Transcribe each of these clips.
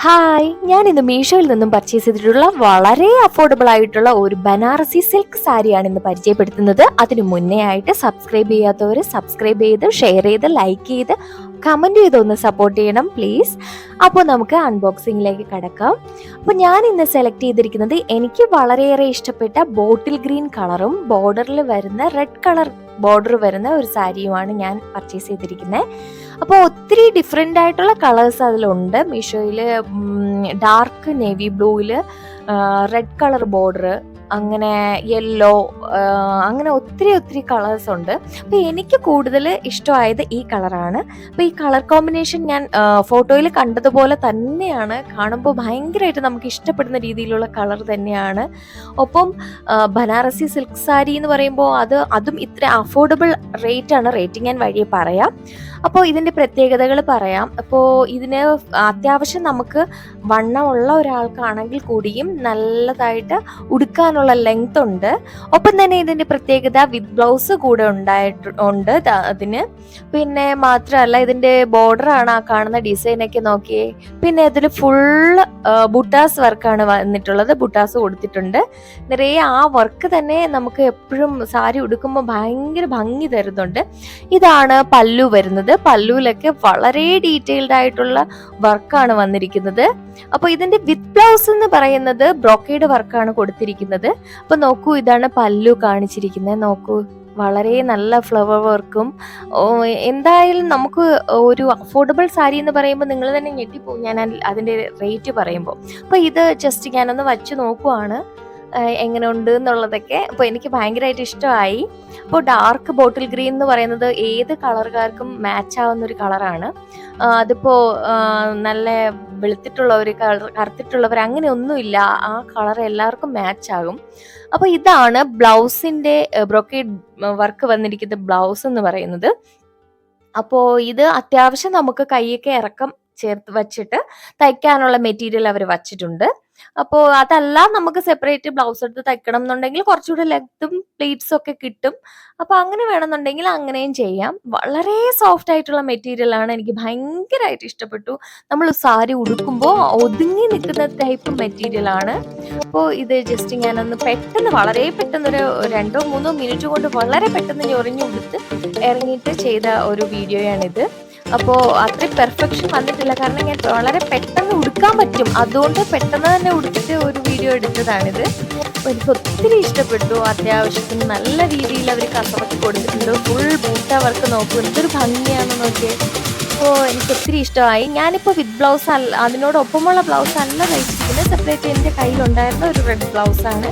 Hi, ഞാൻ ഇന്ന് മീഷോയിൽ നിന്നും പർച്ചേസ് ചെയ്തിട്ടുള്ള വളരെ അഫോർഡബിൾ ആയിട്ടുള്ള ഒരു ബനാറസി സിൽക്ക് സാരിയാണ് ഇന്ന് പരിചയപ്പെടുത്തുന്നത്. അതിനു മുന്നേ ആയിട്ട് സബ്സ്ക്രൈബ് ചെയ്യാത്തവർ സബ്സ്ക്രൈബ് ചെയ്ത് ഷെയർ ചെയ്ത് ലൈക്ക് ചെയ്ത് കമൻറ്റ് ചെയ്തൊന്ന് സപ്പോർട്ട് ചെയ്യണം പ്ലീസ്. അപ്പോൾ നമുക്ക് അൺബോക്സിങ്ങിലേക്ക് കടക്കാം. അപ്പോൾ ഞാൻ ഇന്ന് സെലക്ട് ചെയ്തിരിക്കുന്നത് എനിക്ക് വളരെയേറെ ഇഷ്ടപ്പെട്ട ബോട്ടിൽ ഗ്രീൻ കളറും ബോർഡറിൽ വരുന്ന റെഡ് കളർ ബോർഡർ വരുന്ന ഒരു സാരിയുമാണ് ഞാൻ പർച്ചേസ് ചെയ്തിരിക്കുന്നത്. അപ്പോൾ ഒത്തിരി ഡിഫറെൻ്റ് ആയിട്ടുള്ള കളേഴ്സ് അതിലുണ്ട്. മീഷോയിൽ ഡാർക്ക് നേവി ബ്ലൂവിൽ റെഡ് കളർ ബോർഡർ, അങ്ങനെ യെല്ലോ, അങ്ങനെ ഒത്തിരി കളേഴ്സ് ഉണ്ട്. അപ്പോൾ എനിക്ക് കൂടുതൽ ഇഷ്ടമായത് ഈ കളറാണ്. അപ്പോൾ ഈ കളർ കോമ്പിനേഷൻ ഞാൻ ഫോട്ടോയിൽ കണ്ടതുപോലെ തന്നെയാണ്, കാണുമ്പോൾ ഭയങ്കരമായിട്ട് നമുക്ക് ഇഷ്ടപ്പെടുന്ന രീതിയിലുള്ള കളർ തന്നെയാണ്. ഒപ്പം ബനാറസി സിൽക്ക് സാരി എന്ന് പറയുമ്പോൾ അതും ഇത്ര അഫോർഡബിൾ റേറ്റിംഗ് ഞാൻ വഴിയെ പറയാം. അപ്പോൾ ഇതിൻ്റെ പ്രത്യേകതകൾ പറയാം. അപ്പോൾ ഇതിന് അത്യാവശ്യം നമുക്ക് വണ്ണമുള്ള ഒരാൾക്കാണെങ്കിൽ കൂടിയും നല്ലതായിട്ട് ഉടുക്കാനുള്ള ലെങ്ത് ഉണ്ട്. ഒപ്പം തന്നെ ഇതിൻ്റെ പ്രത്യേകത വിത്ത് ബ്ലൗസ് കൂടെ ഉണ്ട് അതിന്. പിന്നെ മാത്രമല്ല ഇതിൻ്റെ ബോർഡറാണ് ആ കാണുന്ന ഡിസൈനൊക്കെ നോക്കിയേ. പിന്നെ ഇതിൽ ഫുള്ള് ബുട്ടാസ് വർക്കാണ് വന്നിട്ടുള്ളത്, ബുട്ടാസ് കൊടുത്തിട്ടുണ്ട് നിറയെ. ആ വർക്ക് തന്നെ നമുക്ക് എപ്പോഴും സാരി ഉടുക്കുമ്പോൾ ഭയങ്കര ഭംഗി തരുന്നുണ്ട്. ഇതാണ് പല്ലു വരുന്നത്. പല്ലുവിലൊക്കെ വളരെ ഡീറ്റെയിൽഡ് ആയിട്ടുള്ള വർക്കാണ് വന്നിരിക്കുന്നത്. അപ്പൊ ഇതിന്റെ വിത്ത് ബ്ലൗസ് എന്ന് പറയുന്നത് ബ്രോക്കേഡ് വർക്കാണ് കൊടുത്തിരിക്കുന്നത്. അപ്പൊ നോക്കൂ, ഇതാണ് പല്ലു കാണിച്ചിരിക്കുന്നത്. നോക്കൂ, വളരെ നല്ല ഫ്ലവർ വർക്കും. എന്തായാലും നമുക്ക് ഒരു അഫോർഡബിൾ സാരി എന്ന് പറയുമ്പോൾ നിങ്ങൾ തന്നെ ഞെട്ടിപ്പോവും ഞാൻ അതിന്റെ റേറ്റ് പറയുമ്പോൾ. അപ്പൊ ഇത് ജസ്റ്റ് ഞാനൊന്ന് വച്ച് നോക്കുവാണ് എങ്ങനെ ഉണ്ട് എന്നുള്ളതൊക്കെ. അപ്പോൾ എനിക്ക് ഭയങ്കരമായിട്ട് ഇഷ്ടമായി. അപ്പോൾ ഡാർക്ക് ബോട്ടിൽ ഗ്രീൻ എന്ന് പറയുന്നത് ഏത് കളറുകാർക്കും മാച്ച് ആവുന്ന ഒരു കളറാണ്. അതിപ്പോൾ നല്ല വെളുത്തിട്ടുള്ളവർ, കറുത്തിട്ടുള്ളവർ അങ്ങനെ ഒന്നുമില്ല, ആ കളർ എല്ലാവർക്കും മാച്ച് ആകും. അപ്പോൾ ഇതാണ് ബ്ലൗസിൻ്റെ ബ്രോക്കേഡ് വർക്ക് വന്നിരിക്കുന്ന ബ്ലൗസ് എന്ന് പറയുന്നത്. അപ്പോൾ ഇത് അത്യാവശ്യം നമുക്ക് കൈയൊക്കെ ഇറക്കം ചേർത്ത് വച്ചിട്ട് തയ്ക്കാനുള്ള മെറ്റീരിയൽ അവർ വച്ചിട്ടുണ്ട്. അപ്പോൾ അതല്ല നമുക്ക് സെപ്പറേറ്റ് ബ്ലൗസ് എടുത്ത് തയ്ക്കണം എന്നുണ്ടെങ്കിൽ കുറച്ചുകൂടെ ലെങ്ത്തും പ്ലീറ്റ്സും ഒക്കെ കിട്ടും. അപ്പോൾ അങ്ങനെ വേണമെന്നുണ്ടെങ്കിൽ അങ്ങനെയും ചെയ്യാം. വളരെ സോഫ്റ്റ് ആയിട്ടുള്ള മെറ്റീരിയൽ ആണ്, എനിക്ക് ഭയങ്കരമായിട്ട് ഇഷ്ടപ്പെട്ടു. നമ്മൾ സാരി ഉടുക്കുമ്പോൾ ഒതുങ്ങി നിൽക്കുന്ന ടൈപ്പ് മെറ്റീരിയൽ ആണ്. അപ്പോൾ ഇത് ജസ്റ്റ് ഞാനൊന്ന് വളരെ പെട്ടെന്നൊരു 2-3 മിനിറ്റ് കൊണ്ട് വളരെ പെട്ടെന്ന് ഞൊറിഞ്ഞുടുത്ത് ഇറങ്ങിയിട്ട് ചെയ്ത ഒരു വീഡിയോയാണിത്. അപ്പോൾ അത്രയും പെർഫെക്ഷൻ വന്നിട്ടില്ല, കാരണം ഞാൻ വളരെ പെട്ടെന്ന് ഉടുക്കാൻ പറ്റും, അതുകൊണ്ട് പെട്ടെന്ന് തന്നെ ഉടുത്തിട്ട് ഒരു വീഡിയോ എടുത്തതാണിത്. അപ്പോൾ എനിക്ക് ഒത്തിരി ഇഷ്ടപ്പെട്ടു. അത്യാവശ്യത്തിന് നല്ല രീതിയിൽ അവർ കസവൊക്കെ കൊടുത്തിട്ടുണ്ട്. ഫുൾ ബൂട്ട വർക്ക് നോക്കൂ, എന്തൊരു ഭംഗിയാണെന്ന് നോക്കിയേ. അപ്പോൾ എനിക്ക് ഒത്തിരി ഇഷ്ടമായി. ഞാനിപ്പോൾ വിത്ത് ബ്ലൗസ് അല്ല, അതിനോടൊപ്പമുള്ള ബ്ലൗസ് അല്ല തയ്ച്ചിരിക്കുന്നത്, സെപ്പറേറ്റ് എൻ്റെ കയ്യിലുണ്ടായിരുന്ന ഒരു റെഡ് ബ്ലൗസാണ്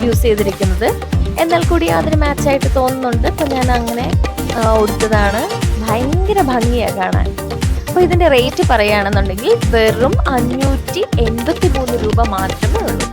യൂസ് ചെയ്തിരിക്കുന്നത്. എന്നാൽ കൂടി അതിന് മാച്ചായിട്ട് തോന്നുന്നുണ്ട്. അപ്പോൾ ഞാൻ അങ്ങനെ ഉടുത്തതാണ്. ഭയങ്കര ഭംഗിയാണ് കാണാൻ. അപ്പോൾ ഇതിൻ്റെ റേറ്റ് പറയുകയാണെന്നുണ്ടെങ്കിൽ വെറും 583 രൂപ മാത്രമേ ഉള്ളൂ.